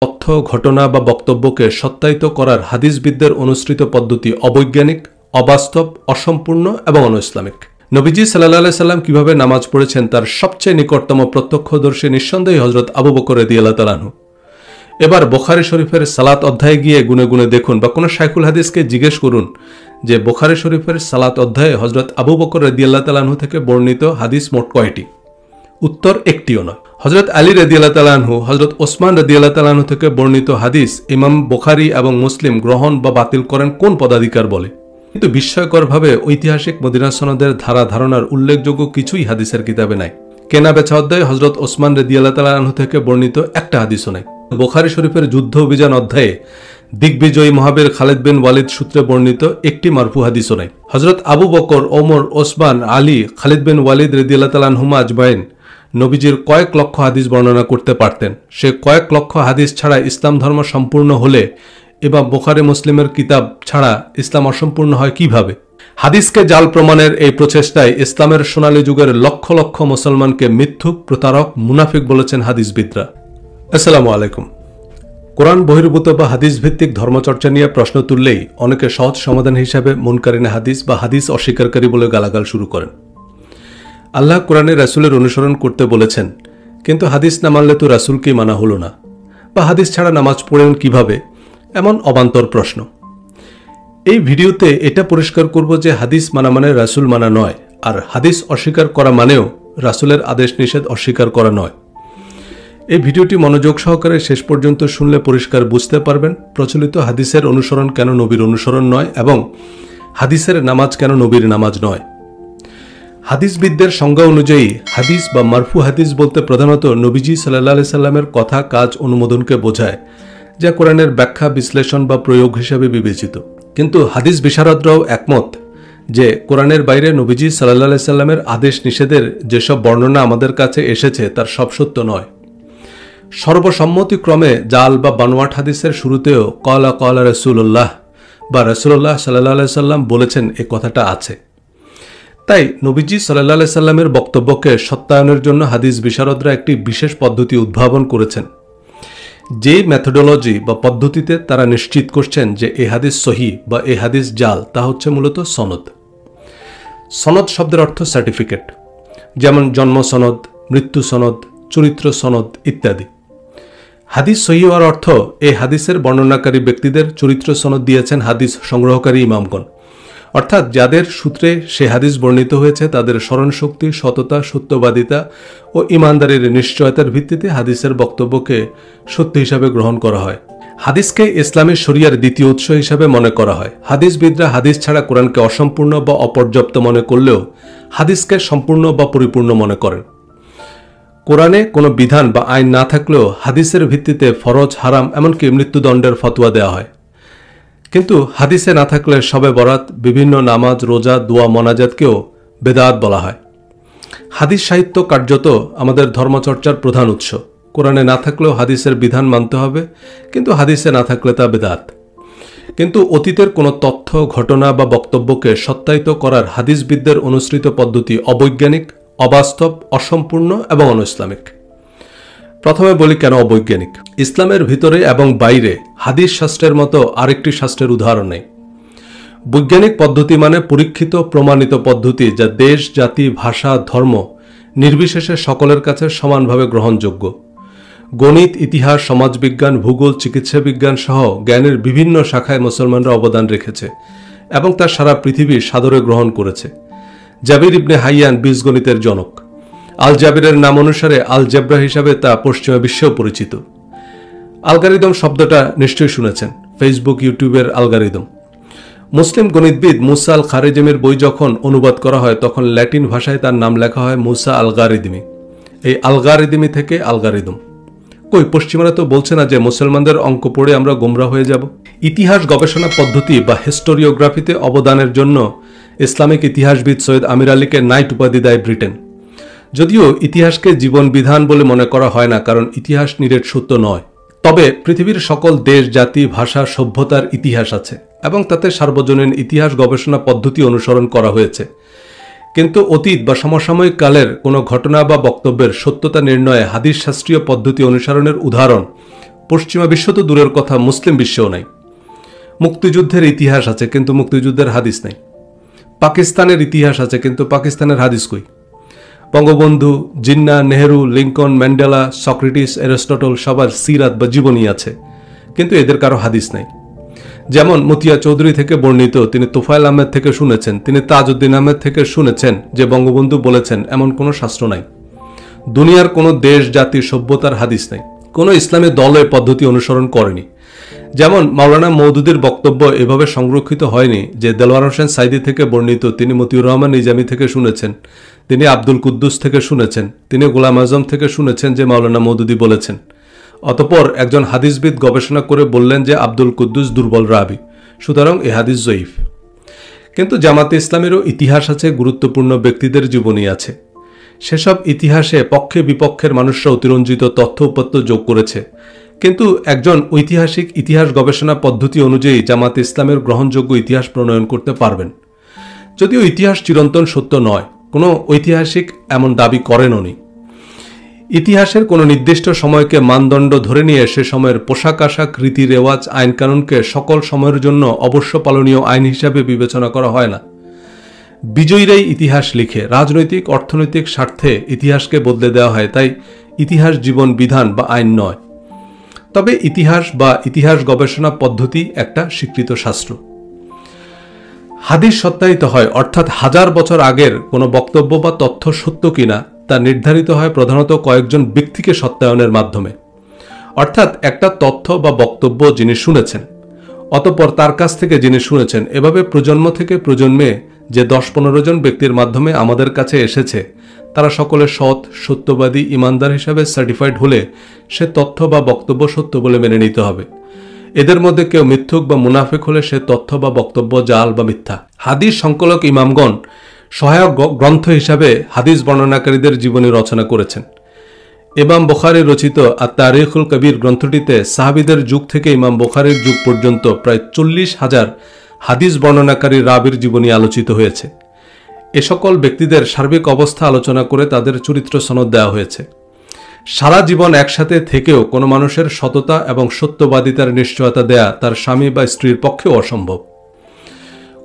তথ্য, ঘটনা বা বক্তব্যকে সত্যায়িত করার হাদিসবিদদের অনুসৃত পদ্ধতি অবৈজ্ঞানিক, অবাস্তব, অসম্পূর্ণ এবং অনৈসলামিক। নবীজি সাল্লাল্লাহু আলাইহি সাল্লাম কিভাবে নামাজ পড়েছেন তার সবচেয়ে নিকটতম প্রত্যক্ষদর্শী নিঃসন্দেহে হযরত আবু বকর রাদিয়াল্লাহু তাআলা আনহু। এবার বুখারী শরীফের সালাত অধ্যায়ে গিয়ে গুনে গুনে দেখুন বা কোনো শাইখুল হাদিসকে জিজ্ঞেস করুন যে বুখারী শরীফের সালাত অধ্যায়ে হযরত আবু বকর রাদিয়াল্লাহু তাআলা আনহু থেকে বর্ণিত হাদিস মোট কয়টি? উত্তর একটিও নয়। হযরত আলী রাদিয়াল্লাহু তাআলা আনহু, হযরত ওসমান রাদিয়াল্লাহু তাআলা আনহু থেকে বর্ণিত হাদিস ইমাম বুখারী এবং মুসলিম গ্রহণ বা বাতিল করেন কোন পদাধিকার বলে? কিন্তু বিস্ময়করভাবে ঐতিহাসিক মদিনা সনদের ধারা ধারণার উল্লেখযোগ্য কিছুই হাদিসের কিতাবে নাই। কেনা বেচা অধ্যায়ে হযরত ওসমান রাদিয়াল্লাহু তাআলা আনহু থেকে বর্ণিত একটা হাদিসও নাই। বুখারী শরীফের যুদ্ধ অভিযান অধ্যায়ে দিগ্বিজয়ী মহাবীর খালিদ বিন ওয়ালিদ সূত্রে বর্ণিত একটি মারফু হাদিসও নাই। হযরত আবু বকর, ওমর, ওসমান, আলী, খালিদ বিন ওয়ালিদ রাদিয়াল্লাহু তাআলা আনহুমা আজমাইন নবীজির কয়েক লক্ষ হাদিস বর্ণনা করতে পারতেন। সে কয়েক লক্ষ হাদিস ছাড়া ইসলাম ধর্ম সম্পূর্ণ হলে এবং বুখারী মুসলিমের কিতাব ছাড়া ইসলাম অসম্পূর্ণ হয় কিভাবে? হাদিসকে জাল প্রমাণের এই প্রচেষ্টায় ইসলামের সোনালী যুগের লক্ষ লক্ষ মুসলমানকে মিথ্যুক, প্রতারক, মুনাফিক বলেছেন হাদিসবিদরা। আসসালামু আলাইকুম। কোরআন বহির্ভূত বা হাদিস ভিত্তিক ধর্মচর্চা নিয়ে প্রশ্ন তুললেই অনেকে সহজ সমাধান হিসাবে মুনকারিনে হাদিস বা হাদিস অস্বীকারী বলে গালাগাল শুরু করেন। আল্লাহ কোরআনে রাসূলের অনুসরণ করতে বলেছেন, কিন্তু হাদিস না মানলে তো রাসূলকেই মানা হলো না, বা হাদিস ছাড়া নামাজ পড়েন কিভাবে, এমন অবান্তর প্রশ্ন। এই ভিডিওতে এটা পরিষ্কার করব যে হাদিস মানা মানে রাসূল মানা নয়, আর হাদিস অস্বীকার করা মানেও রাসূলের আদেশ নিষেধ অস্বীকার করা নয়। এই ভিডিওটি মনোযোগ সহকারে শেষ পর্যন্ত শুনলে পরিষ্কার বুঝতে পারবেন প্রচলিত হাদিসের অনুসরণ কেন নবীর অনুসরণ নয় এবং হাদিসের নামাজ কেন নবীর নামাজ নয়। হাদিসবিদদের সংজ্ঞা অনুযায়ী হাদিস বা মারফু হাদিস বলতে প্রধানত নবীজি সাল্লাল্লাহু আলাইহি সাল্লামের কথা, কাজ, অনুমোদনকে বোঝায়, যা কোরআনের ব্যাখ্যা, বিশ্লেষণ বা প্রয়োগ হিসাবে বিবেচিত। কিন্তু হাদিস বিশারদরাও একমত যে কোরআনের বাইরে নবীজি সাল্লাল্লাহু আলাইহি সাল্লামের আদেশ নিষেধের যেসব বর্ণনা আমাদের কাছে এসেছে তার সব সত্য নয়। সর্বসম্মতিক্রমে জাল বা বানোয়াট হাদিসের শুরুতেও ক্বালা ক্বালা রাসূলুল্লাহ বা রাসূলুল্লাহ সাল্লাল্লাহু আলাইহি সাল্লাম বলেছেন এই কথাটা আছে। তাই নবীজি সাল্লাল্লাহু আলাইহি সাল্লামের বক্তব্যকে সত্যায়নের জন্য হাদিস বিশারদরা একটি বিশেষ পদ্ধতি উদ্ভাবন করেছেন। যে মেথোডোলজি বা পদ্ধতিতে তারা নিশ্চিত করছেন যে এই হাদিস সহিহ বা এই হাদিস জাল, তা হচ্ছে মূলত সনদ। সনদ শব্দের অর্থ সার্টিফিকেট, যেমন জন্ম সনদ, মৃত্যু সনদ, চরিত্র সনদ ইত্যাদি। হাদিস সহিহ হওয়ার অর্থ এই হাদিসের বর্ণনাকারী ব্যক্তিদের চরিত্র সনদ দিয়েছেন হাদিস সংগ্রহকারী ইমামগণ, অর্থাৎ যাদের সূত্রে সে হাদিস বর্ণিত হয়েছে তাদের স্মরণশক্তি, সততা, সত্যবাদিতা ও ইমানদারির নিশ্চয়তার ভিত্তিতে হাদিসের বক্তব্যকে সত্য হিসাবে গ্রহণ করা হয়। হাদিসকে ইসলামী শরিয়ার দ্বিতীয় উৎস হিসাবে মনে করা হয়। হাদিসবিদরা হাদিস ছাড়া কোরআনকে অসম্পূর্ণ বা অপর্যাপ্ত মনে করলেও হাদিসকে সম্পূর্ণ বা পরিপূর্ণ মনে করেন। কোরআনে কোনো বিধান বা আইন না থাকলেও হাদিসের ভিত্তিতে ফরজ, হারাম, এমনকি মৃত্যুদণ্ডের ফতোয়া দেওয়া হয়। কিন্তু হাদিসে না থাকলে শবে বরাত, বিভিন্ন নামাজ, রোজা, দোয়া, মোনাজাতকেও বেদাত বলা হয়। হাদিস সাহিত্য কার্যত আমাদের ধর্মচর্চার প্রধান উৎস। কোরআনে না থাকলেও হাদিসের বিধান মানতে হবে, কিন্তু হাদিসে না থাকলে তা বেদাত। কিন্তু অতীতের কোনো তথ্য, ঘটনা বা বক্তব্যকে সত্যায়িত করার হাদিসবিদদের অনুসৃত পদ্ধতি অবৈজ্ঞানিক, অবাস্তব, অসম্পূর্ণ এবং অনৈসলামিক। প্রথমে বলি কেন অবৈজ্ঞানিক। ইসলামের ভিতরে এবং বাইরে হাদিস শাস্ত্রের মতো আরেকটি শাস্ত্রের উদাহরণ নেই। বৈজ্ঞানিক পদ্ধতি মানে পরীক্ষিত, প্রমাণিত পদ্ধতি যা দেশ, জাতি, ভাষা, ধর্ম নির্বিশেষে সকলের কাছে সমানভাবে গ্রহণযোগ্য। গণিত, ইতিহাস, সমাজবিজ্ঞান, ভূগোল, চিকিৎসা বিজ্ঞান সহ জ্ঞানের বিভিন্ন শাখায় মুসলমানরা অবদান রেখেছে এবং তা সারা পৃথিবী সাদরে গ্রহণ করেছে। জাবির ইবনে হাইয়ান বীজগণিতের জনক। আল জাবিরের নাম অনুসারে আল জেব্রা হিসাবে তা পশ্চিমা বিশ্বেও পরিচিত। আলগারিদম শব্দটা নিশ্চয়ই শুনেছেন, ফেসবুক, ইউটিউবের আলগারিদম। মুসলিম গণিতবিদ মুসা আল খারিজিমের বই যখন অনুবাদ করা হয় তখন ল্যাটিন ভাষায় তার নাম লেখা হয় মুসা আলগারিদমি। এই আলগারিদমি থেকে আলগারিদম। কই পশ্চিমারা তো বলছে না যে মুসলমানদের অঙ্ক পড়ে আমরা গোমরা হয়ে যাব। ইতিহাস গবেষণা পদ্ধতি বা হিস্টোরিওগ্রাফিতে অবদানের জন্য ইসলামিক ইতিহাসবিদ সৈয়দ আমির আলীকে নাইট উপাধি দেয় ব্রিটেন। যদিও ইতিহাসকে জীবন বিধান বলে মনে করা হয় না, কারণ ইতিহাস নিরেট সত্য নয়। তবে পৃথিবীর সকল দেশ, জাতি, ভাষা, সভ্যতার ইতিহাস আছে এবং তাতে সার্বজনীন ইতিহাস গবেষণা পদ্ধতি অনুসরণ করা হয়েছে। কিন্তু অতীত বা সমসাময়িক কালের কোনো ঘটনা বা বক্তব্যের সত্যতা নির্ণয়ে হাদিস শাস্ত্রীয় পদ্ধতি অনুসরণের উদাহরণ পশ্চিমা বিশ্ব তো দূরের কথা, মুসলিম বিশ্বেও নাই। মুক্তিযুদ্ধের ইতিহাস আছে কিন্তু মুক্তিযুদ্ধের হাদিস নেই। পাকিস্তানের ইতিহাস আছে কিন্তু পাকিস্তানের হাদিস কই? Bangabandhu, Jinnah, Nehru, Lincoln, Mandela, Socrates, Aristotle সবার সিরাত বা জীবনী আছে, কিন্তু এদের কারো হাদিস নাই। যেমন মতিয়া চৌধুরী থেকে বর্ণিত, তিনি তোফায়েল আহমেদ থেকে শুনেছেন, তিনি তাজউদ্দিন আহমেদ থেকে শুনেছেন যে বঙ্গবন্ধু বলেছেন, এমন কোনো শাস্ত্র নাই। দুনিয়ার কোনো দেশ, জাতি, সভ্যতার হাদিস নাই। কোনো ইসলামী দল এই পদ্ধতি অনুসরণ করেনি। যেমন মাওলানা মওদুদির বক্তব্য এভাবে সংরক্ষিত হয়নি যে দেলোয়ার হোসেন সাইদি থেকে বর্ণিত, তিনি মতিউর রহমান নিজামী থেকে শুনেছেন, তিনি আব্দুল কুদ্দুস থেকে শুনেছেন, তিনি গোলাম আজম থেকে শুনেছেন যে মাওলানা মওদুদি বলেছেন। অতঃপর একজন হাদিসবিদ গবেষণা করে বললেন যে আব্দুল কুদ্দুস দুর্বল রাবি, সুতরাং এ হাদিস জয়ীফ। কিন্তু জামাতে ইসলামেরও ইতিহাস আছে, গুরুত্বপূর্ণ ব্যক্তিদের জীবনী আছে। সেসব ইতিহাসে পক্ষে বিপক্ষের মানুষরা অতিরঞ্জিত তথ্য উপাত্ত যোগ করেছে, কিন্তু একজন ঐতিহাসিক ইতিহাস গবেষণা পদ্ধতি অনুযায়ী জামাতে ইসলামের গ্রহণযোগ্য ইতিহাস প্রণয়ন করতে পারবেন। যদিও ইতিহাস চিরন্তন সত্য নয়, কোনো ঐতিহাসিক এমন দাবি করেনও নি। ইতিহাসের কোনো নির্দিষ্ট সময়কে মানদণ্ড ধরে নিয়ে সে সময়ের পোশাক আশাক, রীতি রেওয়াজ, আইনকানুনকে সকল সময়ের জন্য অবশ্য পালনীয় আইন হিসাবে বিবেচনা করা হয় না। বিজয়ীরাই ইতিহাস লিখে, রাজনৈতিক অর্থনৈতিক স্বার্থে ইতিহাসকে বদলে দেওয়া হয়। তাই ইতিহাস জীবন বিধান বা আইন নয়। তবে ইতিহাস বা ইতিহাস গবেষণা পদ্ধতি একটা স্বীকৃত শাস্ত্র। হাদিস সত্যায়িত হয়, অর্থাৎ 1000 বছর আগের কোনো বক্তব্য বা তথ্য সত্য কিনা তা নির্ধারিত হয় প্রধানত কয়েকজন ব্যক্তিকে সত্যায়নের মাধ্যমে। অর্থাৎ একটা তথ্য বা বক্তব্য যিনি শুনেছেন, অতঃপর তার কাছ থেকে যিনি শুনেছেন, এভাবে প্রজন্ম থেকে প্রজন্মে যে 10-15 জন ব্যক্তির মাধ্যমে আমাদের কাছে এসেছে, তারা সকলে সৎ, সত্যবাদী, ইমানদার হিসাবে সার্টিফাইড হলে সে তথ্য বা বক্তব্য সত্য বলে মেনে নিতে হবে। এদের মধ্যে কেউ মিথ্যুক বা মুনাফিক হলে সে তথ্য বা বক্তব্য জাল বা মিথ্যা। হাদিস সংকলক ইমামগণ সহায়ক গ্রন্থ হিসাবে হাদিস বর্ণনাকারীদের জীবনী রচনা করেছেন। ইমাম বুখারী রচিত আত-তারিখুল কবির গ্রন্থটিতে সাহাবীদের যুগ থেকে ইমাম বুখারীর যুগ পর্যন্ত প্রায় 40,000 হাদিস বর্ণনাকারী রাবির জীবনী আলোচিত হয়েছে। এ সকল ব্যক্তিদের সার্বিক অবস্থা আলোচনা করে তাদের চরিত্র সনদ দেওয়া হয়েছে। সারা জীবন একসাথে থেকেও কোনো মানুষের সততা এবং সত্যবাদিতার নিশ্চয়তা দেয়া তার স্বামী বা স্ত্রীর পক্ষেও অসম্ভব।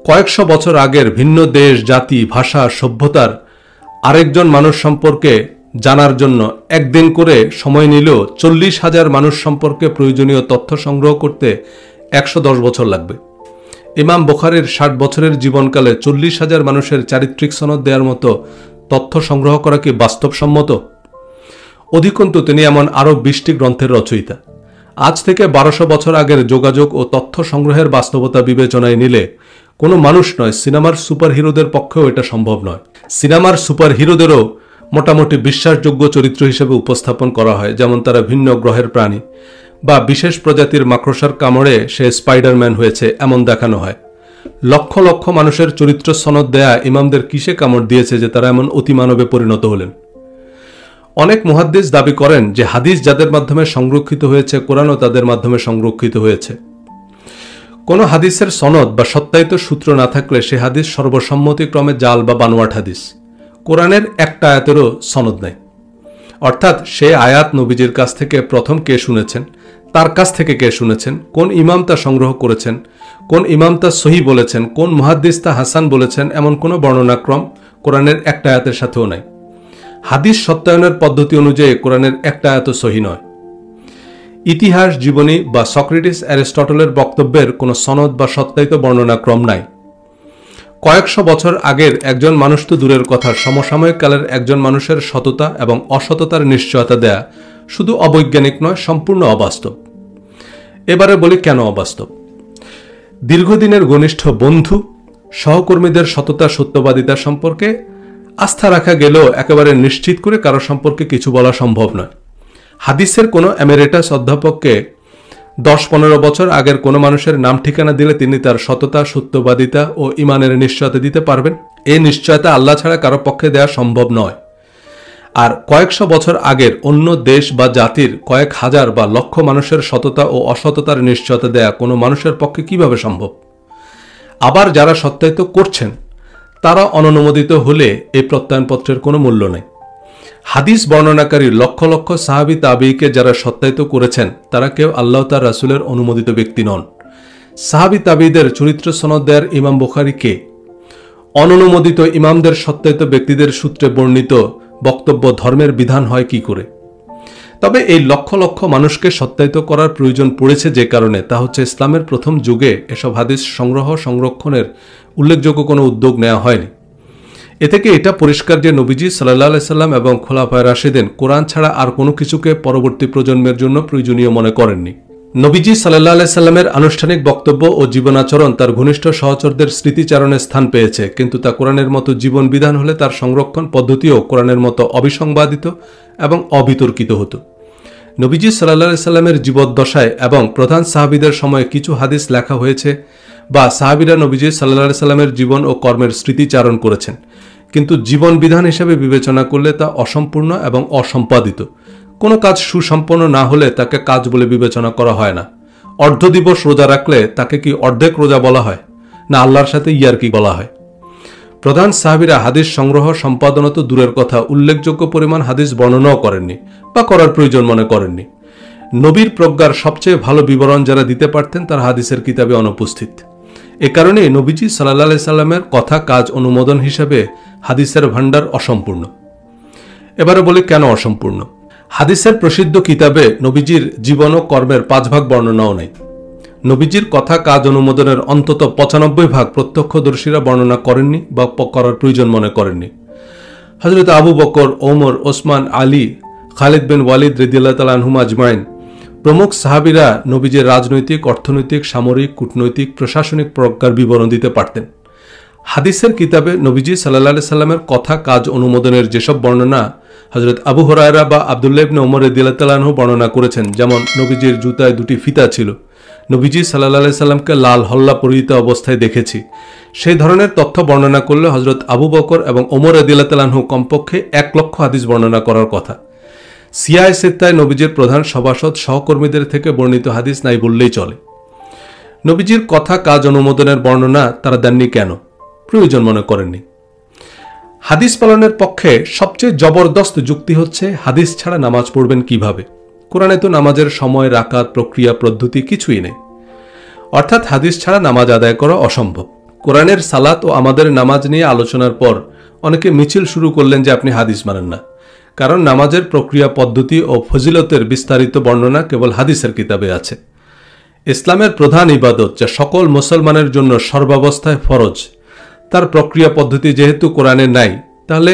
কয়েকশো বছর আগের ভিন্ন দেশ, জাতি, ভাষা, সভ্যতার আরেকজন মানুষ সম্পর্কে জানার জন্য একদিন করে সময় নিলেও 40,000 মানুষ সম্পর্কে প্রয়োজনীয় তথ্য সংগ্রহ করতে 110 বছর লাগবে। ইমাম বুখারীর 60 বছরের জীবনকালে 40,000 মানুষের চারিত্রিক সনদ দেওয়ার মতো তথ্য সংগ্রহ করা কি বাস্তবসম্মত? অধিকন্তু তিনি এমন আরও 20টি গ্রন্থের রচয়িতা। আজ থেকে 1200 বছর আগের যোগাযোগ ও তথ্য সংগ্রহের বাস্তবতা বিবেচনায় নিলে কোনো মানুষ নয়, সিনেমার সুপার হিরোদের পক্ষেও এটা সম্ভব নয়। সিনেমার সুপার হিরোদেরও মোটামুটি বিশ্বাসযোগ্য চরিত্র হিসেবে উপস্থাপন করা হয়, যেমন তারা ভিন্ন গ্রহের প্রাণী বা বিশেষ প্রজাতির মাকড়সার কামড়ে সে স্পাইডারম্যান হয়েছে এমন দেখানো হয়। লক্ষ লক্ষ মানুষের চরিত্র সনদ দেয়া ইমামদের কিসে কামড় দিয়েছে যে তারা এমন অতিমানবে পরিণত হলেন? অনেক মুহাদ্দিস দাবি করেন যে হাদিস যাদের মাধ্যমে সংরক্ষিত হয়েছে, কোরআনও তাদের মাধ্যমে সংরক্ষিত হয়েছে। কোনো হাদিসের সনদ বা সত্যায়িত সূত্র না থাকলে সে হাদিস সর্বসম্মতিক্রমে জাল বা বানোয়াট হাদিস। কোরআনের একটা আয়াতেরও সনদ নেই, অর্থাৎ সে আয়াত নবীজির কাছ থেকে প্রথম কে শুনেছেন, তার কাছ থেকে কে শুনেছেন, কোন ইমাম তা সংগ্রহ করেছেন, কোন ইমাম তা সহি বলেছেন, কোন মুহাদ্দিস তা হাসান বলেছেন, এমন কোনো বর্ণনাক্রম কোরআনের একটা আয়াতের সাথেও নাই। হাদিস সত্যায়নের পদ্ধতি অনুযায়ী কোরআনের একটা আয়াত সহি নয়। ইতিহাস, জীবনী বা সক্রেটিস, অ্যারিস্টটলের বক্তব্যের কোনো সনদ বা সত্যায়িত বর্ণনাক্রম নাই। কয়েকশো বছর আগের একজন মানুষ তো দূরের কথা, সমসাময়িক কালের একজন মানুষের সততা এবং অসততার নিশ্চয়তা দেয়া শুধু অবৈজ্ঞানিক নয়, সম্পূর্ণ অবাস্তব। এবারে বলি কেন অবাস্তব। দীর্ঘদিনের ঘনিষ্ঠ বন্ধু, সহকর্মীদের সততা, সত্যবাদিতা সম্পর্কে আস্থা রাখা গেলেও একেবারে নিশ্চিত করে কারো সম্পর্কে কিছু বলা সম্ভব নয়। হাদিসের কোনো এমেরিটাস অধ্যাপককে 10-15 বছর আগের কোনো মানুষের নাম ঠিকানা দিলে তিনি তার সততা, সত্যবাদিতা ও ইমানের নিশ্চয়তা দিতে পারবেন? এই নিশ্চয়তা আল্লাহ ছাড়া কারো পক্ষে দেওয়া সম্ভব নয়। আর কয়েকশো বছর আগের অন্য দেশ বা জাতির কয়েক হাজার বা লক্ষ মানুষের সততা ও অসততার নিশ্চয়তা দেয়া কোনো মানুষের পক্ষে কিভাবে সম্ভব? আবার যারা সত্যায়িত করছেন তারা অননুমোদিত হলে এই প্রত্যয়নপত্রের কোনো মূল্য নেই। হাদিস বর্ণনাকারী লক্ষ লক্ষ সাহাবী তাবিঈকে যারা সত্যায়িত করেছেন তারা কেউ আল্লাহ তার রাসূলের অনুমোদিত ব্যক্তি নন। সাহাবী তাবিঈদের চরিত্র সনদ দেয়ার ইমাম বুখারী কে? অননুমোদিত ইমামদের সত্যায়িত ব্যক্তিদের সূত্রে বর্ণিত বক্তব্য ধর্মের বিধান হয় কি করে? তবে এই লক্ষ লক্ষ মানুষকে সত্যায়িত করার প্রয়োজন পড়েছে যে কারণে, তা হচ্ছে ইসলামের প্রথম যুগে এসব হাদিস সংরক্ষণের উল্লেখযোগ্য কোনো উদ্যোগ নেওয়া হয়নি। এ থেকে এটা পরিষ্কার যে নবীজি সাল্লাল্লাহু আলাইহি সাল্লাম এবং খোলাফায়ে রাশিদিন কোরআন ছাড়া আর কোনো কিছুকে পরবর্তী প্রজন্মের জন্য প্রয়োজনীয় মনে করেননি। নবীজি সাল্লাল্লাহু আলাইহি সাল্লামের আনুষ্ঠানিক বক্তব্য ও জীবনাচরণ তার ঘনিষ্ঠ সহচরদের স্মৃতিচারণে স্থান পেয়েছে, কিন্তু তা কোরআনের মতো জীবন বিধান হলে তার সংরক্ষণ পদ্ধতিও কোরআনের মতো অবিসংবাদিত এবং অবিতর্কিত হতো। নবীজি সাল্লাল্লাহু আলাইহি সাল্লামের জীবদ্দশায় এবং প্রধান সাহাবীদের সময়ে কিছু হাদিস লেখা হয়েছে বা সাহাবীরা নবীজি সাল্লাল্লাহু আলাইহি সাল্লামের জীবন ও কর্মের স্মৃতিচারণ করেছেন, কিন্তু জীবন বিধান হিসেবে বিবেচনা করলে তা অসম্পূর্ণ এবং অসম্পাদিত। কোনো কাজ সুসম্পন্ন না হলে তাকে কাজ বলে বিবেচনা করা হয় না। অর্ধ দিবস রোজা রাখলে তাকে কি অর্ধেক রোজা বলা হয়, না আল্লাহর সাথে ইয়ারকি বলা হয়? প্রধান সাহাবীরা হাদিস সংগ্রহ সম্পাদনা তো দূরের কথা, উল্লেখযোগ্য পরিমাণ হাদিস বর্ণনাও করেননি বা করার প্রয়োজন মনে করেননি। নবীর প্রজ্ঞার সবচেয়ে ভালো বিবরণ যারা দিতে পারতেন তার হাদিসের কিতাবে অনুপস্থিত। এ কারণে নবীজি সাল্লাল্লাহু আলাইহি সাল্লামের কথা কাজ অনুমোদন হিসেবে হাদিসের ভাণ্ডার অসম্পূর্ণ। এবারে বলি কেন অসম্পূর্ণ। হাদিসের প্রসিদ্ধ কিতাবে নবীজির জীবন ও কর্মের 5 ভাগ বর্ণনাও নেই। নবীজির কথা কাজ অনুমোদনের অন্তত 95 ভাগ প্রত্যক্ষদর্শীরা বর্ণনা করেননি বা করার প্রয়োজন মনে করেননি। হযরত আবু বকর, ওমর, ওসমান, আলী, খালিদ বিন ওয়ালিদ রাদিয়াল্লাহু তাআলা আনহুম আজমাইন প্রমুখ সাহাবীরা নবীজির রাজনৈতিক, অর্থনৈতিক, সামরিক, কূটনৈতিক, প্রশাসনিক প্রজ্ঞার বিবরণ দিতে পারতেন। হাদিসের কিতাবে নবীজি সাল্লাল্লাহু আলাইহি সাল্লামের কথা কাজ অনুমোদনের যেসব বর্ণনা হযরত আবু হুরায়রা বা আব্দুল্লাহ ইবনে ওমর রাদিয়াল্লাহু তাআলা আনহু বর্ণনা করেছেন, যেমন নবীজির জুতায় 2টি ফিতা ছিল, নবীজি সাল্লাল্লাহু আলাইহি সাল্লামকে লাল হল্লা পরিহিত অবস্থায় দেখেছি, সেই ধরনের তথ্য বর্ণনা করলে হযরত আবু বকর এবং ওমর রাদিয়াল্লাহু তাআলা আনহু কমপক্ষে 1 লক্ষ হাদিস বর্ণনা করার কথা। সিয়ায়ে সিত্তায় নবীজির প্রধান সভাসদ সহকর্মীদের থেকে বর্ণিত হাদিস নাই বললেই চলে। নবীজির কথা কাজ অনুমোদনের বর্ণনা তারা দেননি কেন? প্রয়োজন মনে করেননি। হাদিস পালনের পক্ষে সবচেয়ে জবরদস্ত যুক্তি হচ্ছে হাদিস ছাড়া নামাজ পড়বেন কিভাবে? কোরআনে তো নামাজের সময়, রাকাত, প্রক্রিয়া, পদ্ধতি কিছুই নেই। অর্থাৎ হাদিস ছাড়া নামাজ আদায় করা অসম্ভব। কোরআনের সালাত ও আমাদের নামাজ নিয়ে আলোচনার পর অনেকে মিছিল শুরু করলেন যে আপনি হাদিস মানেন না, কারণ নামাজের প্রক্রিয়া, পদ্ধতি ও ফজিলতের বিস্তারিত বর্ণনা কেবল হাদিসের কিতাবে আছে। ইসলামের প্রধান ইবাদত যা সকল মুসলমানের জন্য সর্বাবস্থায় ফরজ, তার প্রক্রিয়া পদ্ধতি যেহেতু কোরআনে নাই, তাহলে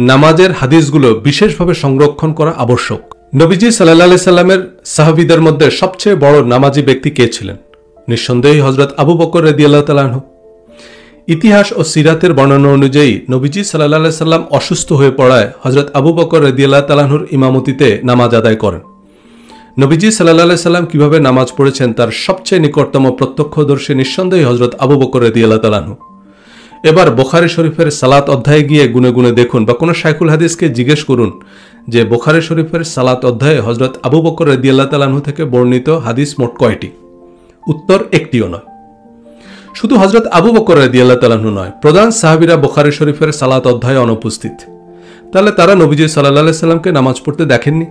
নামাজের হাদিসগুলো বিশেষভাবে সংরক্ষণ করা আবশ্যক। নবীজি সাল্লাল্লাহু আলাইহি সাল্লামের সাহাবীদের মধ্যে সবচেয়ে বড় নামাজি ব্যক্তি কে ছিলেন? নিঃসন্দেহে হযরত আবু বকর রাদিয়াল্লাহু তাআলা আনহু। ইতিহাস ও সিরাতের বর্ণনা অনুযায়ী নবীজি সাল্লাল্লাহু আলাইহি সাল্লাম অসুস্থ হয়ে পড়ায় হযরত আবু বকর রাদিয়াল্লাহু তাআলা আনহুর ইমামতিতে নামাজ আদায় করেন। নবীজি সাল্লাল্লাহু আলাইহি সাল্লাম কিভাবে নামাজ পড়েছেন তার সবচেয়ে নিকটতম প্রত্যক্ষদর্শী নিঃসন্দেহে হযরত আবু বকর রাদিয়াল্লাহু তাআলা আনহু। এবার বুখারী শরীফের সালাত অধ্যায়ে গিয়ে গুনে গুনে দেখুন বা কোনো শাইখুল হাদিসকে জিজ্ঞেস করুন যে বুখারী শরীফের সালাত অধ্যায়ে হযরত আবু বকর রাদিয়াল্লাহু তাআলা আনহু থেকে বর্ণিত হাদিস মোট কয়টি? উত্তর একটিও নয়। শুধু হযরত আবু বকর রাদিয়াল্লাহু তাআলা আনহু নয়, প্রধান সাহাবীরা বুখারী শরীফের সালাত অধ্যায়ে অনুপস্থিত। তাহলে তারা নবীজি সাল্লাল্লাহু আলাইহি সাল্লামকে নামাজ পড়তে দেখেননি?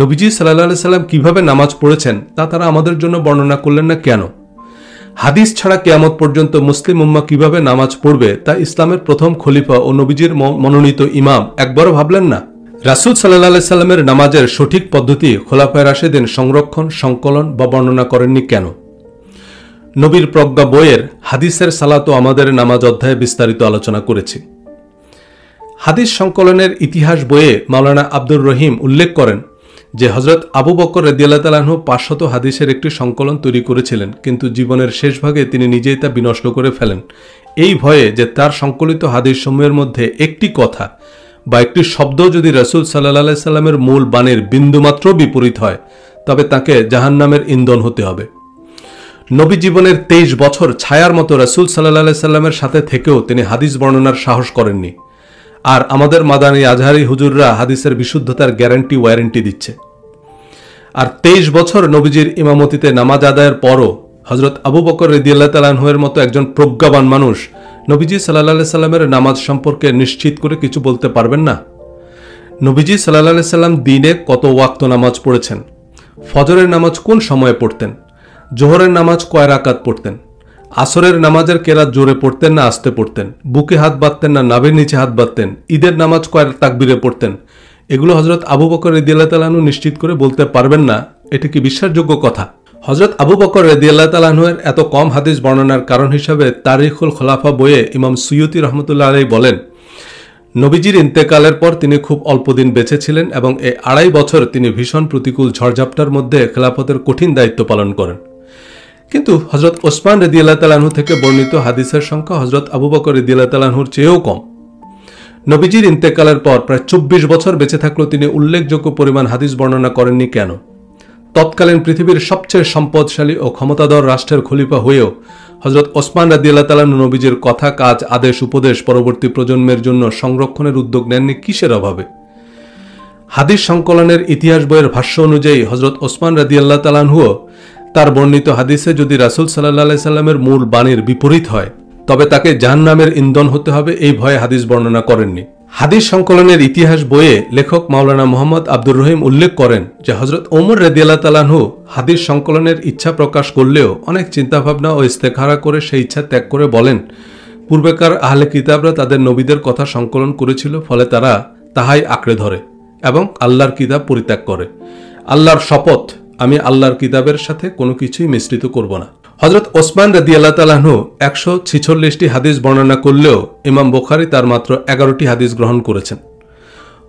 নবীজি সাল্লাল্লাহু আলাইহি সাল্লাম কিভাবে নামাজ পড়েছেন তা তারা আমাদের জন্য বর্ণনা করলেন না কেন? হাদিস ছাড়া কিয়ামত পর্যন্ত মুসলিম উম্মাহ কিভাবে নামাজ পড়বে তা ইসলামের প্রথম খলিফা ও নবীজির মনোনীত ইমাম একবারও ভাবলেন না? রাসূল সাল্লাল্লাহু আলাইহি সাল্লামের নামাজের সঠিক পদ্ধতি খোলাফায়ে রাশিদিন সংরক্ষণ, সংকলন বা বর্ণনা করেননি কেন? নবীর প্রজ্ঞা বইয়ের হাদিসের সালাত ও আমাদের নামাজ অধ্যায়ে বিস্তারিত আলোচনা করেছি। হাদিস সংকলনের ইতিহাস বইয়ে মাওলানা আব্দুর রহিম উল্লেখ করেন যে হযরত আবু বকর রাদিয়াল্লাহু তাআলা আনহু 500 হাদিসের একটি সংকলন তৈরি করেছিলেন, কিন্তু জীবনের শেষ ভাগে তিনি নিজেই তা বিনষ্ট করে ফেলেন এই ভয়ে যে তার সংকলিত হাদিস সমূহের মধ্যে একটি কথা বা একটি শব্দ যদি রাসূল সাল্লাল্লাহু আলাইহি সাল্লামের মূল বাণীর বিন্দুমাত্র বিপরীত হয় তবে তাকে জাহান্নামের ইন্ধন হতে হবে। নবী জীবনের 23 বছর ছায়ার মতো রাসূল সাল্লাল্লাহু আলাইহি সাল্লামের সাথে থেকেও তিনি হাদিস বর্ণনার সাহস করেননি, আর আমাদের মাদানী আজহারি হুজুররা হাদিসের বিশুদ্ধতার ওয়ারেন্টি দিচ্ছে। আর 23 বছর নবীজির ইমামতিতে নামাজ আদায়ের পরও হযরত আবু বকর রাদিয়াল্লাহু তাআলা আনহুর মতো একজন প্রজ্ঞাবান মানুষ নবীজি সাল্লাল্লাহু আলাইহি সাল্লামের নামাজ সম্পর্কে নিশ্চিত করে কিছু বলতে পারবেন না? নবীজি সাল্লাল্লাহু আলাইহি সাল্লাম দিনে কত ওয়াক্ত নামাজ পড়েছেন, ফজরের নামাজ কোন সময়ে পড়তেন, জোহরের নামাজ কয় রাকাত পড়তেন, আসরের নামাজের কেরাত জোরে পড়তেন না আস্তে পড়তেন, বুকে হাত বাঁধতেন না নাভির নিচে হাত বাঁধতেন, ঈদের নামাজ কয় তাকবীরে পড়তেন, এগুলো হযরত আবু বকর রাদিয়াল্লাহু তাআলা আনহু নিশ্চিত করে বলতে পারবেন না। এটা কি বিশ্বাসযোগ্য কথা? হযরত আবু বকর রাদিয়াল্লাহু তাআলা আনহুর এত কম হাদিস বর্ণনার কারণ হিসাবে তারিখুল খোলাফা বইয়ে ইমাম সুয়ুতি রহমতুল্লাহ আলাইহি বলেন, নবীজির ইন্তেকালের পর তিনি খুব অল্প দিন বেঁচে ছিলেন এবং এই 2.5 বছর তিনি ভীষণ প্রতিকূল ঝড়ঝাপটার মধ্যে খেলাফতের কঠিন দায়িত্ব পালন করেন। কিন্তু হযরত ওসমান রাদিয়াল্লাহু তাআলা আনহু থেকে বর্ণিত হাদিসের সংখ্যা হযরত আবু বকর রাদিয়াল্লাহু তাআলা আনহুর চেয়েও কম। নবীজির ইন্তেকালের পর প্রায় 24 বছর বেঁচে থাকলেও তিনি উল্লেখযোগ্য পরিমাণ হাদিস বর্ণনা করেননি কেন? তৎকালীন পৃথিবীর সবচেয়ে সম্পদশালী ও ক্ষমতাধর রাষ্ট্রের খলিফা হয়েও হযরত ওসমান রাদিয়াল্লাহু তাআলা আনহু নবীজির কথা, কাজ, আদেশ, উপদেশ পরবর্তী প্রজন্মের জন্য সংরক্ষণের উদ্যোগ নেননি কিসের অভাবে? হাদিস সংকলনের ইতিহাস বইয়ের ভাষ্য অনুযায়ী হযরত ওসমান রাদিয়াল্লাহু তাআলা আনহু তার বর্ণিত হাদিসে যদি রাসূল সাল্লাল্লাহু আলাইহি সাল্লামের মূল বাণীর বিপরীত হয় তবে তাকে জাহান্নামের ইন্ধন হতে হবে এই ভয়ে হাদিস বর্ণনা করেননি। হাদিস সংকলনের ইতিহাস বইয়ে লেখক মাওলানা মুহাম্মদ আব্দুর রহিম উল্লেখ করেন যে হযরত ওমর রাদিয়াল্লাহু তাআলা আনহু হাদিস সংকলনের ইচ্ছা প্রকাশ করলেও অনেক চিন্তাভাবনা ও ইস্তেখারা করে সেই ইচ্ছা ত্যাগ করে বলেন, পূর্বেকার আহলে কিতাবরা তাদের নবীদের কথা সংকলন করেছিল, ফলে তারা তাহাই আঁকড়ে ধরে এবং আল্লাহর কিতাব পরিত্যাগ করে। আল্লাহর শপথ, আমি আল্লাহর কিতাবের সাথে কোনো কিছুই মিশ্রিত করব না। হযরত ওসমান রাদিয়াল্লাহু তাআলা আনহু 146টি হাদিস বর্ণনা করলেও ইমাম বুখারী তার মাত্র 11টি হাদিস গ্রহণ করেছেন।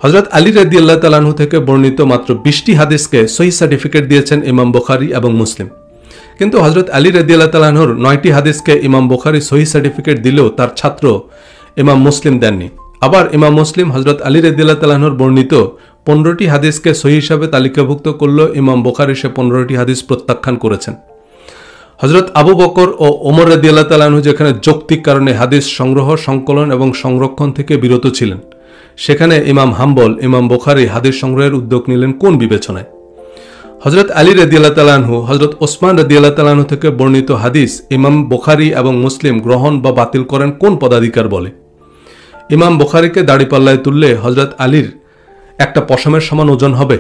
হযরত আলী রাদিয়াল্লাহু তাআলা আনহু থেকে বর্ণিত মাত্র 20টি হাদিসকে সহিহ সার্টিফিকেট দিয়েছেন ইমাম বুখারী এবং মুসলিম। কিন্তু হযরত আলী রাদিয়াল্লাহু তাআলা আনহুর 9টি হাদিসকে ইমাম বুখারী সহিহ সার্টিফিকেট দিলেও তার ছাত্র ইমাম মুসলিম দেননি। আবার ইমাম মুসলিম হযরত আলী রাদিয়াল্লাহু তাআলা আনহুর বর্ণিত 15টি হাদিসকে সহিহ হিসাবে তালিকাভুক্ত করলেও ইমাম বুখারী সে 15টি হাদিস প্রত্যাখ্যান করেছেন। হযরত আবু বকর ও ওমর রাদিয়াল্লাহু তাআলা আনহু যেখানে যৌক্তিক কারণে হাদিস সংগ্রহ, সংকলন এবং সংরক্ষণ থেকে বিরত ছিলেন, সেখানে ইমাম হাম্বল, ইমাম বুখারী হাদিস সংগ্রহের উদ্যোগ নিলেন কোন বিবেচনায়? হযরত আলী রাদিয়াল্লাহু তাআলা আনহু হযরত ওসমান রাদিয়াল্লাহু তাআলা আনহু থেকে বর্ণিত হাদিস ইমাম বুখারী এবং মুসলিম গ্রহণ বা বাতিল করেন কোন পদাধিকার বলে? ইমাম বুখারীকে দাড়িপাল্লায় তুললে হযরত আলীর একটা পশমের সমান ওজন হবে?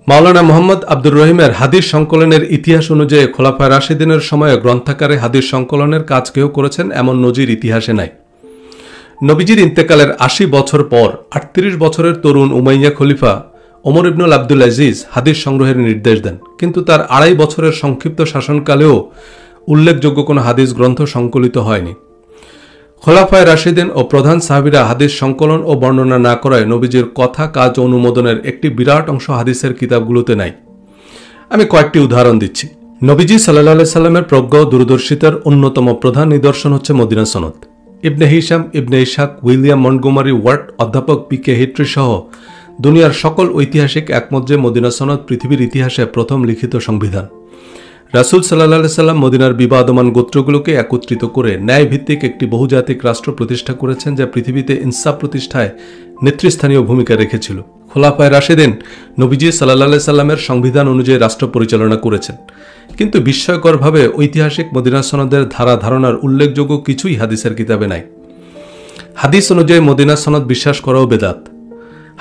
মাওলানা মুহাম্মদ আব্দুর রহিমের হাদিস সংকলনের ইতিহাস অনুযায়ী খোলাফায়ে রাশিদিনের সময়ে গ্রন্থাকারে হাদিস সংকলনের কাজ কেউ করেছেন এমন নজির ইতিহাসে নাই। নবীজির ইন্তেকালের 80 বছর পর 38 বছরের তরুণ উমাইয়া খলিফা ওমর ইবনুল আব্দুল আজিজ হাদিস সংগ্রহের নির্দেশ দেন, কিন্তু তার 2.5 বছরের সংক্ষিপ্ত শাসনকালেও উল্লেখযোগ্য কোনো হাদিস গ্রন্থ সংকলিত হয়নি। খোলাফায়ে রাশিদিন ও প্রধান সাহাবীরা হাদিস সংকলন ও বর্ণনা না করায় নবীজির কথা, কাজ ও অনুমোদনের একটি বিরাট অংশ হাদিসের কিতাবগুলোতে নাই। আমি কয়েকটি উদাহরণ দিচ্ছি। নবীজি সাল্লাল্লাহু আলাইহি সাল্লামের প্রজ্ঞা ও দূরদর্শিতার অন্যতম প্রধান নিদর্শন হচ্ছে মদিনা সনদ। ইবনে হিশাম, ইবনে ইসহাক, উইলিয়াম মন্টগোমারি ওয়াট, অধ্যাপক পি.কে. হিট্রি সহ দুনিয়ার সকল ঐতিহাসিক একমত যে মদিনা সনদ পৃথিবীর ইতিহাসে প্রথম লিখিত সংবিধান। রাসূল সাল্লাল্লাহু আলাইহি সাল্লাম মদিনার বিবাদমান গোত্রগুলোকে একত্রিত করে ন্যায়ভিত্তিক একটি বহুজাতিক রাষ্ট্র প্রতিষ্ঠা করেছেন, যা পৃথিবীতে ইনসাফ প্রতিষ্ঠায় নেতৃস্থানীয় ভূমিকা রেখেছিল। খোলাফায়ে রাশিদিন নবীজি সাল্লাল্লাহু আলাইহি সাল্লামের সংবিধান অনুযায়ী রাষ্ট্র পরিচালনা করেছেন, কিন্তু বিস্ময়করভাবে ঐতিহাসিক মদিনা সনদের ধারা ধারণার উল্লেখযোগ্য কিছুই হাদিসের কিতাবে নাই। হাদিস অনুযায়ী মদিনা সনদ বিশ্বাস করাও বেদাত।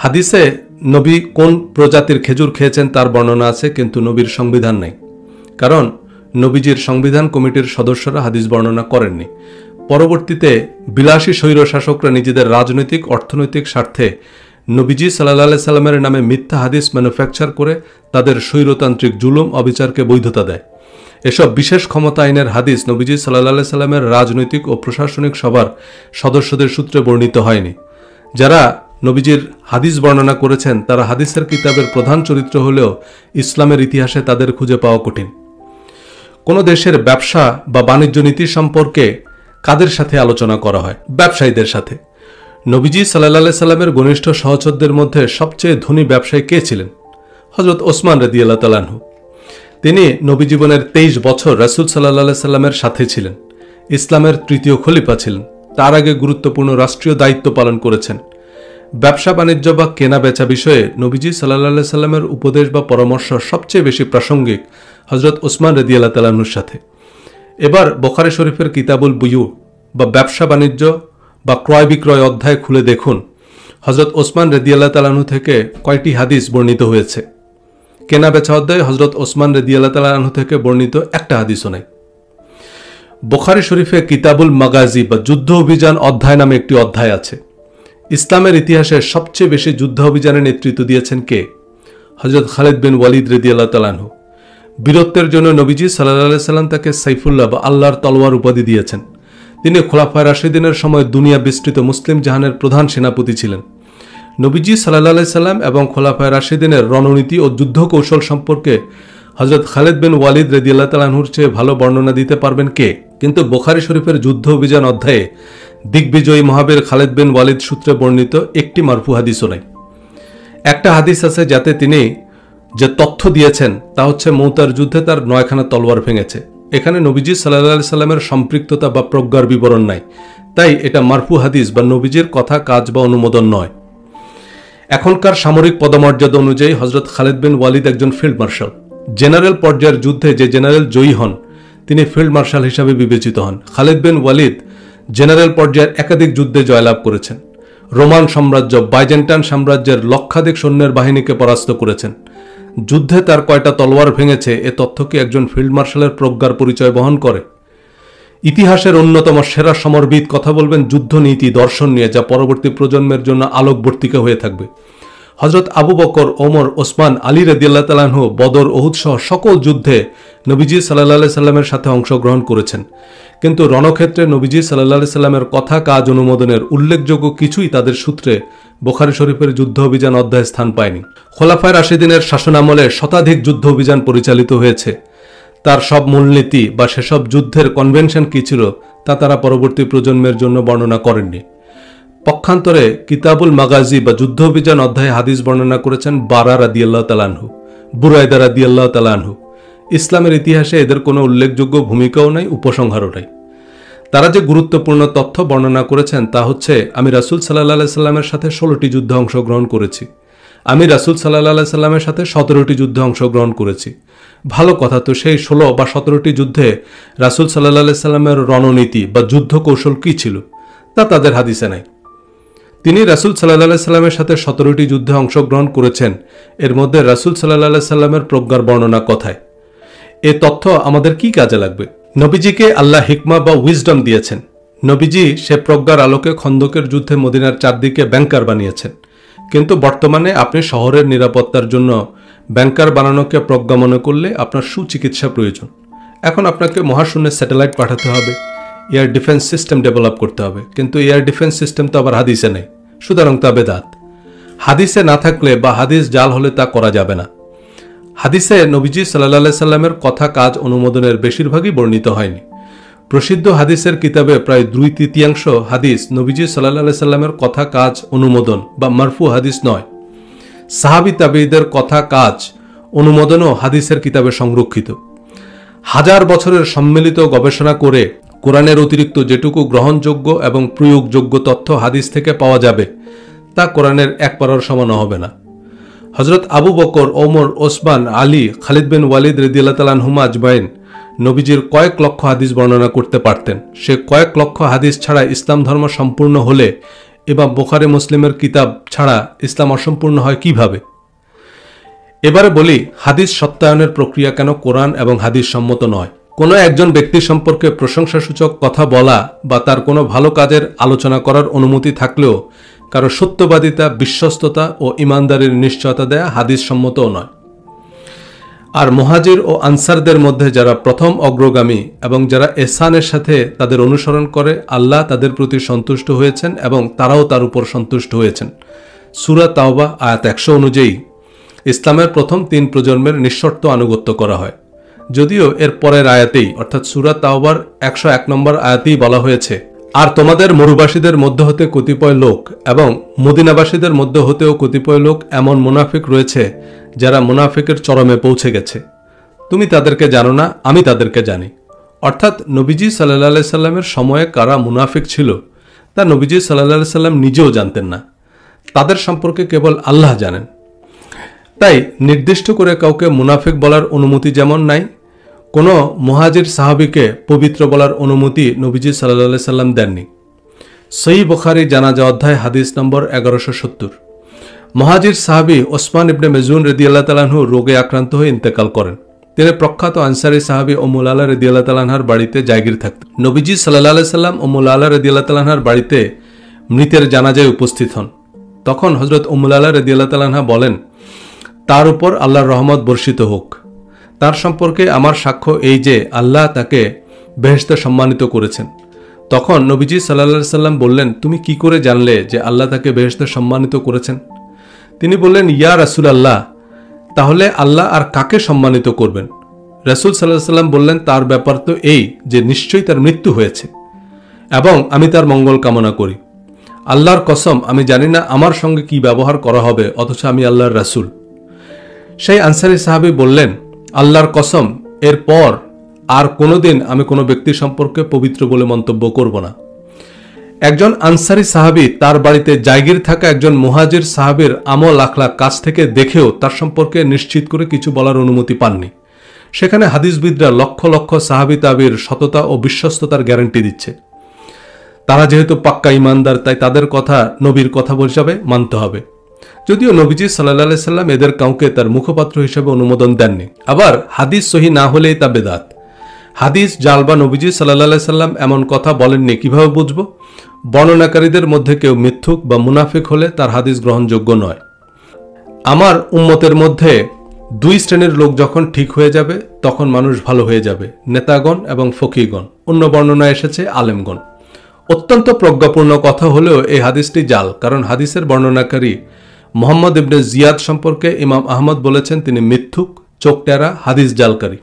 হাদিসে নবী কোন প্রজাতির খেজুর খেয়েছেন তার বর্ণনা আছে, কিন্তু নবীর সংবিধান নাই। কারণ নবীজির সংবিধান কমিটির সদস্যরা হাদিস বর্ণনা করেননি। পরবর্তীতে বিলাসী স্বৈর শাসকরা নিজেদের রাজনৈতিক, অর্থনৈতিক স্বার্থে নবীজি সাল্লাল্লাহু আলাইহি সাল্লামের নামে মিথ্যা হাদিস ম্যানুফ্যাকচার করে তাদের স্বৈরতান্ত্রিক জুলুম, অবিচারকে বৈধতা দেয়। এসব বিশেষ ক্ষমতা আইনের হাদিস নবীজি সাল্লাল্লাহু আলাইহি সাল্লামের রাজনৈতিক ও প্রশাসনিক সভার সদস্যদের সূত্রে বর্ণিত হয়নি। যারা নবীজির হাদিস বর্ণনা করেছেন তারা হাদিসের কিতাবের প্রধান চরিত্র হলেও ইসলামের ইতিহাসে তাদের খুঁজে পাওয়া কঠিন। কোনো দেশের ব্যবসা বা বাণিজ্য নীতি সম্পর্কে কাদের সাথে আলোচনা করা হয়? ব্যবসায়ীদের সাথে। নবীজি সাল্লাল্লাহু আলাইহি সাল্লামের ঘনিষ্ঠ সহচরদের মধ্যে সবচেয়ে ধনী ব্যবসায়ী কে ছিলেন? হযরত ওসমান রাদিয়াল্লাহু তাআলা আনহু। তিনি নবী জীবনের 23 বছর রাসূল সাল্লাল্লাহু আলাইহি সাল্লামের সাথে ছিলেন। ইসলামের তৃতীয় খলিফা ছিলেন। তার আগে গুরুত্বপূর্ণ রাষ্ট্রীয় দায়িত্ব পালন করেছেন। ব্যবসা বাণিজ্য বা কেনা বেচা বিষয়ে নবীজি সাল্লাল্লাহু আলাইহি সাল্লামের উপদেশ বা পরামর্শ সবচেয়ে বেশি প্রাসঙ্গিক হযরত ওসমান রাদিয়াল্লাহু তাআলা আনহুর সাথে। এবার বুখারী শরীফের কিতাবুল বুয়ু বা ব্যবসা বাণিজ্য বা ক্রয় বিক্রয় অধ্যায় খুলে দেখুন। হযরত ওসমান রাদিয়াল্লাহু তাআলা আনহু থেকে কয়টি হাদিস বর্ণিত হয়েছে? কেনা বেচা অধ্যায়ে হযরত ওসমান রাদিয়াল্লাহু তাআলা আনহু থেকে বর্ণিত একটা হাদিসও নাই। বুখারী শরীফে কিতাবুল মাগাজি বা যুদ্ধ অভিযান অধ্যায় নামে একটি অধ্যায় আছে। ইসলামের ইতিহাসে সবচেয়ে বেশি যুদ্ধ অভিযানের নেতৃত্ব দিয়েছেন কে? হযরত খালিদ বিন ওয়ালিদ রাদিয়াল্লাহু তাআলা আনহু। বীরত্বের জন্য নবীজি সাল্লাল্লাহু আলাইহি সাল্লাম তাকে সাইফুল্লাহ বা আল্লাহর তলোয়ার উপাধি দিয়েছেন। তিনি খোলাফায়ে রাশিদিনের সময় দুনিয়া বিস্তৃত মুসলিম জাহানের প্রধান সেনাপতি ছিলেন। নবীজি সাল্লাল্লাহু আলাইহি সাল্লাম এবং খোলাফায়ে রাশিদিনের রণনীতি ও যুদ্ধ কৌশল সম্পর্কে হযরত খালিদ বিন ওয়ালিদ রাদিয়াল্লাহু তাআলা আনহুর চেয়ে ভালো বর্ণনা দিতে পারবেন কে? কিন্তু বুখারী শরীফের যুদ্ধ অভিযান অধ্যায়ে দিগ্বিজয়ী মহাবীর খালিদ বিন ওয়ালিদ সূত্রে বর্ণিত একটি মারফু হাদিসও নাই। একটা হাদিস আছে যাতে তিনি যে তথ্য দিয়েছেন তা হচ্ছে মুতার যুদ্ধে তার 9খানা তলোয়ার ভেঙেছে। এখানে নবীজি সাল্লাল্লাহু আলাইহি সাল্লামের সম্পৃক্ততা বা প্রজ্ঞার বিবরণ নাই, তাই এটা মারফু হাদিস বা নবীজির কথা, কাজ বা অনুমোদন নয়। এখনকার সামরিক পদমর্যাদা অনুযায়ী হযরত খালিদ বিন ওয়ালিদ একজন ফিল্ড মার্শাল। জেনারেল পর্যায়ের যুদ্ধে যে জেনারেল জয়ী হন তিনি ফিল্ড মার্শাল হিসাবে বিবেচিত হন। খালিদ বিন ওয়ালিদ জেনারেল পর্যায়ের একাধিক যুদ্ধে জয়লাভ করেছেন। রোমান সাম্রাজ্য, বাইজেন্টাইন সাম্রাজ্যের লক্ষাধিক সৈন্যের বাহিনীকে পরাস্ত করেছেন। যুদ্ধে তার কয়টা তলোয়ার ভেঙেছে এ তথ্য কি একজন ফিল্ড মার্শালের প্রজ্ঞার পরিচয় বহন করে? ইতিহাসের অন্যতম সেরা সমরবিদ কথা বলবেন যুদ্ধনীতি, দর্শন নিয়ে, যা পরবর্তী প্রজন্মের জন্য আলোকবর্তিকা হয়ে থাকবে। হযরত আবু বকর, ওমর, ওসমান, আলী রাদিয়াল্লাহু তাআলা আনহু বদর, উহুদ সহ সকল যুদ্ধে নবীজি সাল্লাল্লাহু আলাইহি সাল্লামের সাথে অংশগ্রহণ করেছেন, কিন্তু রণক্ষেত্রে নবীজি সাল্লাল্লাহু আলাইহি সাল্লামের কথা, কাজ, অনুমোদনের উল্লেখযোগ্য কিছুই তাদের সূত্রে বুখারী শরীফের যুদ্ধ অভিযান অধ্যায়ে স্থান পায়নি। খোলাফায়ে রাশিদিনের শাসনামলে শতাধিক যুদ্ধ অভিযান পরিচালিত হয়েছে। তার সব মূলনীতি বা সেসব যুদ্ধের কনভেনশন কী ছিল তা তারা পরবর্তী প্রজন্মের জন্য বর্ণনা করেননি। পক্ষান্তরে কিতাবুল মাগাজি বা যুদ্ধ অভিযান অধ্যায়ে হাদিস বর্ণনা করেছেন বারা রাদিয়াল্লাহু তাআলা আনহু, বুরায়দা রাদিয়াল্লাহু তাআলা আনহু। ইসলামের ইতিহাসে এদের কোনো উল্লেখযোগ্য ভূমিকাও নাই, উপসংহারও নাই। তারা যে গুরুত্বপূর্ণ তথ্য বর্ণনা করেছেন তা হচ্ছে, আমি রাসূল সাল্লাল্লাহু আলাইহি সাল্লামের সাথে 16টি যুদ্ধে অংশগ্রহণ করেছি। আমি রাসূল সাল্লাল্লাহু আলাইহি সাল্লামের সাথে 17টি যুদ্ধে অংশগ্রহণ করেছি। ভালো কথা, তো সেই 16 বা 17টি যুদ্ধে রাসূল সাল্লাল্লাহু আলাইহি সাল্লামের রণনীতি বা যুদ্ধ কৌশল কী ছিল তা তাদের হাদিসে নাই। তিনি রাসূল সাল্লাল্লাহু আলাইহি সাল্লামের সাথে 17টি যুদ্ধে অংশগ্রহণ করেছেন, এর মধ্যে রাসূল সাল্লাল্লাহু আলাইহি সাল্লামের প্রজ্ঞার বর্ণনা কথায়। এ তথ্য আমাদের কি কাজে লাগবে? নবীজিকে আল্লাহ হিকমা বা উইজডম দিয়েছেন। নবীজি সে প্রজ্ঞার আলোকে খন্দকের যুদ্ধে মদিনার চারদিকে ব্যাংকার বানিয়েছেন, কিন্তু বর্তমানে আপনি শহরের নিরাপত্তার জন্য ব্যাংকার বানানোকে প্রজ্ঞা মনে করলে আপনার সুচিকিৎসা প্রয়োজন। এখন আপনাকে মহাশূন্যে স্যাটেলাইট পাঠাতে হবে, এয়ার ডিফেন্স সিস্টেম ডেভেলপ করতে হবে, কিন্তু এয়ার ডিফেন্স সিস্টেম তো আবার হাদিসে নেই, সুতরাং তা বেদাত। হাদিসে না থাকলে বা হাদিস জাল হলে তা করা যাবে না। হাদিসে নবীজি সাল্লাল্লাহু আলাইহি সাল্লামের কথা, কাজ, অনুমোদনের বেশিরভাগই বর্ণিত হয়নি। প্রসিদ্ধ হাদিসের কিতাবে প্রায় 2/3 হাদিস নবীজি সাল্লাল্লাহু আলাইহি সাল্লামের কথা, কাজ, অনুমোদন বা মারফু হাদিস নয়। সাহাবী তাবেঈদের কথা, কাজ, অনুমোদনও হাদিসের কিতাবে সংরক্ষিত। হাজার বছরের সম্মিলিত গবেষণা করে কোরআনের অতিরিক্ত যেটুকু গ্রহণযোগ্য এবং প্রয়োগযোগ্য তথ্য হাদিস থেকে পাওয়া যাবে তা কোরআনের এক পারার সমানও হবে না। হযরত আবু বকর, ওমর, ওসমান, আলী, খালিদ বিন ওয়ালিদ রাদিয়াল্লাহু তাআলা আনহুম আজমাইন নবীজির কয়েক লক্ষ হাদিস বর্ণনা করতে পারতেন। সে কয়েক লক্ষ হাদিস ছাড়া ইসলাম ধর্ম সম্পূর্ণ হলে এবং বুখারী মুসলিমের কিতাব ছাড়া ইসলাম অসম্পূর্ণ হয় কিভাবে? এবারে বলি, হাদিস সত্যায়নের প্রক্রিয়া কেন কোরআন এবং হাদিস সম্মত নয়? কোনো একজন ব্যক্তি সম্পর্কে প্রশংসাসূচক কথা বলা বা তার কোনো ভালো কাজের আলোচনা করার অনুমতি থাকলেও কারো সত্যবাদিতা, বিশ্বস্ততা ও ইমানদারির নিশ্চয়তা দেয়া হাদিস সম্মতও নয়। আর মুহাজির ও আনসারদের মধ্যে যারা প্রথম অগ্রগামী এবং যারা ইহসানের সাথে তাদের অনুসরণ করে, আল্লাহ তাদের প্রতি সন্তুষ্ট হয়েছেন এবং তারাও তার উপর সন্তুষ্ট হয়েছেন। সূরা তাওবা আয়াত 100 অনুযায়ী ইসলামের প্রথম 3 প্রজন্মের নিঃশর্ত আনুগত্য করা হয়। যদিও এর পরের আয়াতেই অর্থাৎ সূরা তাওবার 101 নম্বর আয়াতেই বলা হয়েছে, আর তোমাদের মরুবাসীদের মধ্য হতে কতিপয় লোক এবং মদিনাবাসীদের মধ্য হতেও কতিপয় লোক এমন মুনাফিক রয়েছে যারা মুনাফিকের চরমে পৌঁছে গেছে। তুমি তাদেরকে জানো না, আমি তাদেরকে জানি। অর্থাৎ নবীজি সাল্লাল্লাহু আলাইহি সাল্লামের সময়ে কারা মুনাফিক ছিল তা নবীজি সাল্লাল্লাহু আলাইহি সাল্লাম নিজেও জানতেন না, তাদের সম্পর্কে কেবল আল্লাহ জানেন। তাই নির্দিষ্ট করে কাউকে মুনাফিক বলার অনুমতি যেমন নাই, কোনো মুহাজির সাহাবীকে পবিত্র বলার অনুমতি নবীজি সাল্লাল্লাহু আলাইহি সাল্লাম দেননি। সহিহ বুখারী জানাজা অধ্যায় হাদিস নম্বর 1170। মুহাজির সাহাবী ওসমান ইবনে মেজুন রাদিয়াল্লাহু তাআলা আনহু রোগে আক্রান্ত হয়ে ইন্তেকাল করেন। তিনি প্রখ্যাত আনসারী সাহাবী উম্মুল আলা রাদিয়াল্লাহু তাআলা আনহার বাড়িতে জায়গির থাকতেন। নবীজি সাল্লাল্লাহু আলাইহি সাল্লাম উম্মুল আলা রাদিয়াল্লাহু তাআলা আনহার বাড়িতে মৃতের জানাজায় উপস্থিত হন। তখন হযরত উম্মুল আলা রাদিয়াল্লাহু তাআলা আনহা বলেন, তার উপর আল্লাহর রহমত বর্ষিত হোক। তার সম্পর্কে আমার সাক্ষ্য এই যে আল্লাহ তাকে বেহেশতে সম্মানিত করেছেন। তখন নবীজি সাল্লাল্লাহু আলাইহি সাল্লাম বললেন, তুমি কি করে জানলে যে আল্লাহ তাকে বেহেশতে সম্মানিত করেছেন? তিনি বললেন, ইয়া রাসূলুল্লাহ, তাহলে আল্লাহ আর কাকে সম্মানিত করবেন? রাসূল সাল্লাল্লাহু আলাইহি সাল্লাম বললেন, তার ব্যাপার তো এই যে নিশ্চয়ই তার মৃত্যু হয়েছে এবং আমি তার মঙ্গল কামনা করি। আল্লাহর কসম, আমি জানি না আমার সঙ্গে কি ব্যবহার করা হবে, অথচ আমি আল্লাহর রাসূল। সেই আনসারী সাহাবী বললেন, আল্লাহর কসম, এরপর আর কোনোদিন আমি কোনো ব্যক্তি সম্পর্কে পবিত্র বলে মন্তব্য করব না। একজন আনসারী সাহাবী তার বাড়িতে জায়গির থাকা একজন মুহাজির সাহাবীর আমল আখলাক কাছ থেকে দেখেও তার সম্পর্কে নিশ্চিত করে কিছু বলার অনুমতি পাননি। সেখানে হাদিসবিদরা লক্ষ লক্ষ সাহাবী তাবির সততা ও বিশ্বস্ততার গ্যারান্টি দিচ্ছে। তারা যেহেতু পাক্কা ইমানদার, তাই তাদের কথা নবীর কথা হিসাবে মানতে হবে। যদিও নবীজি সাল্লাল্লাহু আলাইহি সাল্লাম এদের কাউকে তার মুখপাত্র হিসেবে অনুমোদন দেননি। আবার হাদিস সহিহ না হলেই তা বেদাত। হাদিস জাল বা নবীজি সাল্লাল্লাহু আলাইহি সাল্লাম এমন কথা বলেননি কিভাবে বুঝব? বর্ণনাকারীদের মধ্যে কেউ মিথ্যুক বা মুনাফিক হলে তার হাদিস গ্রহণযোগ্য নয়। আমার উম্মতের মধ্যে দুই শ্রেণীর লোক যখন ঠিক হয়ে যাবে তখন মানুষ ভালো হয়ে যাবে, নেতাগণ এবং ফকিহগণ। অন্য বর্ণনায় এসেছে আলেমগণ। অত্যন্ত প্রজ্ঞাপূর্ণ কথা হলেও এই হাদিসটি জাল, কারণ হাদিসের বর্ণনাকারী মুহাম্মদ ইবনে জিয়াদ সম্পর্কে ইমাম আহমদ বলেছেন তিনি মিথ্যুক, চোখটেরা, হাদিস জালকারী।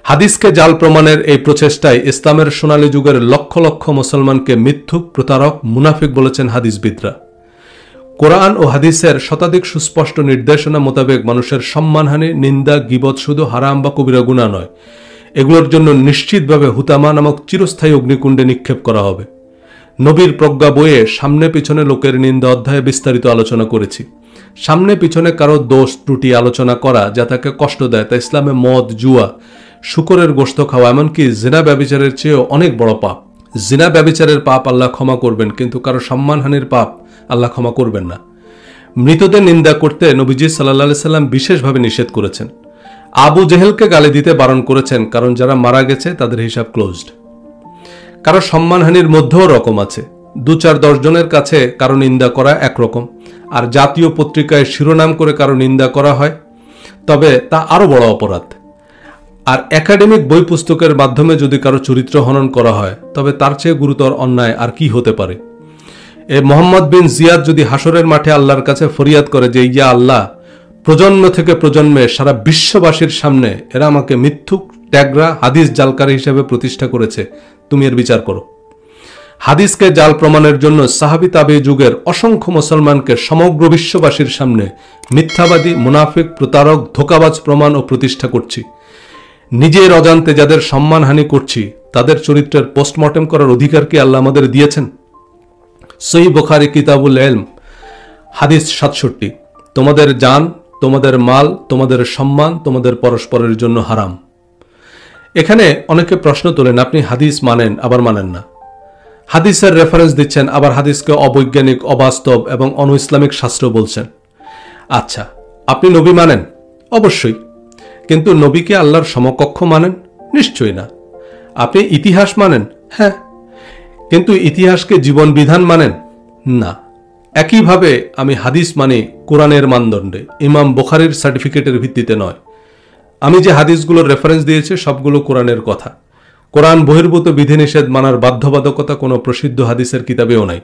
হাদিসকে জাল প্রমাণের এই প্রচেষ্টায় ইসলামের সোনালী যুগের লক্ষ লক্ষ মুসলমানকে মিথ্যুক, প্রতারক, মুনাফিক বলেছেন হাদিসবিদরা। কোরআন ও হাদিসের শতাধিক সুস্পষ্ট নির্দেশনা মোতাবেক মানুষের সম্মানহানি, নিন্দা, গীবত শুধু হারাম বা কবিরা গুনাহ নয়, এগুলোর জন্য নিশ্চিতভাবে হুতামা নামক চিরস্থায়ী অগ্নিকুণ্ডে নিক্ষেপ করা হবে। নবীর প্রজ্ঞা বইয়ে সামনে পিছনে লোকের নিন্দা অধ্যায়ে বিস্তারিত আলোচনা করেছি। সামনে পিছনে কারো দোষ ত্রুটি আলোচনা করা যা তাকে কষ্ট দেয়, তা ইসলামে মদ, জুয়া, শুকরের গোশত খাওয়া, এমনকি জিনা ব্যভিচারের চেয়েও অনেক বড় পাপ। জিনা ব্যভিচারের পাপ আল্লাহ ক্ষমা করবেন, কিন্তু কারো সম্মানহানির পাপ আল্লাহ ক্ষমা করবেন না। মৃতদের নিন্দা করতে নবীজি সাল্লাল্লাহু আলাইহি সাল্লাম বিশেষভাবে নিষেধ করেছেন। আবু জেহেলকে গালি দিতে বারণ করেছেন, কারণ যারা মারা গেছে তাদের হিসাব ক্লোজড। কারো সম্মানহানির মধ্যেও রকম আছে। 2-4-10 জনের কাছে কারো নিন্দা করা একরকম, আর জাতীয় পত্রিকায় শিরোনাম করে কারো নিন্দা করা হয়, তবে তা আরো বড় অপরাধ। আর একাডেমিক বই পুস্তকের মাধ্যমে যদি কারো চরিত্র হনন করা হয়, তবে তার চেয়ে গুরুতর অন্যায় আর কি হতে পারে? মোহাম্মদ বিন জিয়াদ যদি হাসরের মাঠে আল্লাহর কাছে ফরিয়াদ করে যে, ইয়া আল্লাহ, প্রজন্ম থেকে প্রজন্মে সারা বিশ্ববাসীর সামনে এরা আমাকে মিথ্যুক, ট্যাগরা, হাদিস জালকারী হিসেবে প্রতিষ্ঠা করেছে, তুমি এর বিচার করো। হাদিসকে জাল প্রমাণের জন্য সাহাবী তাবী যুগের অসংখ্য মুসলমানকে সমগ্র বিশ্ববাসীর সামনে মিথ্যাবাদী, মুনাফিক, প্রতারক, ধোঁকাবাজ প্রমাণ ও প্রতিষ্ঠা করছি। নিজের অজান্তে যাদের সম্মানহানি করছি তাদের চরিত্রের পোস্টমর্টেম করার অধিকার কি আল্লাহ আমাদের দিয়েছেন? সহিহ বুখারী কিতাবুল ইলম হাদিস 67। তোমাদের জান, তোমাদের মাল, তোমাদের সম্মান তোমাদের পরস্পরের জন্য হারাম। এখানে অনেকে প্রশ্ন তোলেন, আপনি হাদিস মানেন আবার মানেন না, হাদিসের রেফারেন্স দিচ্ছেন, আবার হাদিসকে অবৈজ্ঞানিক, অবাস্তব এবং অন ইসলামিক শাস্ত্র বলছেন। আচ্ছা, আপনি নবী মানেন? অবশ্যই। কিন্তু নবীকে আল্লাহর সমকক্ষ মানেন? নিশ্চয়ই না। আপনি ইতিহাস মানেন? হ্যাঁ। কিন্তু ইতিহাসকে জীবন বিধান মানেন? না। একইভাবে আমি হাদিস মানি কোরআনের মানদণ্ডে, ইমাম বুখারীর সার্টিফিকেটের ভিত্তিতে নয়। আমি যে হাদিসগুলোর রেফারেন্স দিয়েছি সবগুলো কোরআনের কথা। কোরআন বহির্ভূত বিধিনিষেধ মানার বাধ্যবাধকতা কোনো প্রসিদ্ধ হাদিসের কিতাবেও নাই।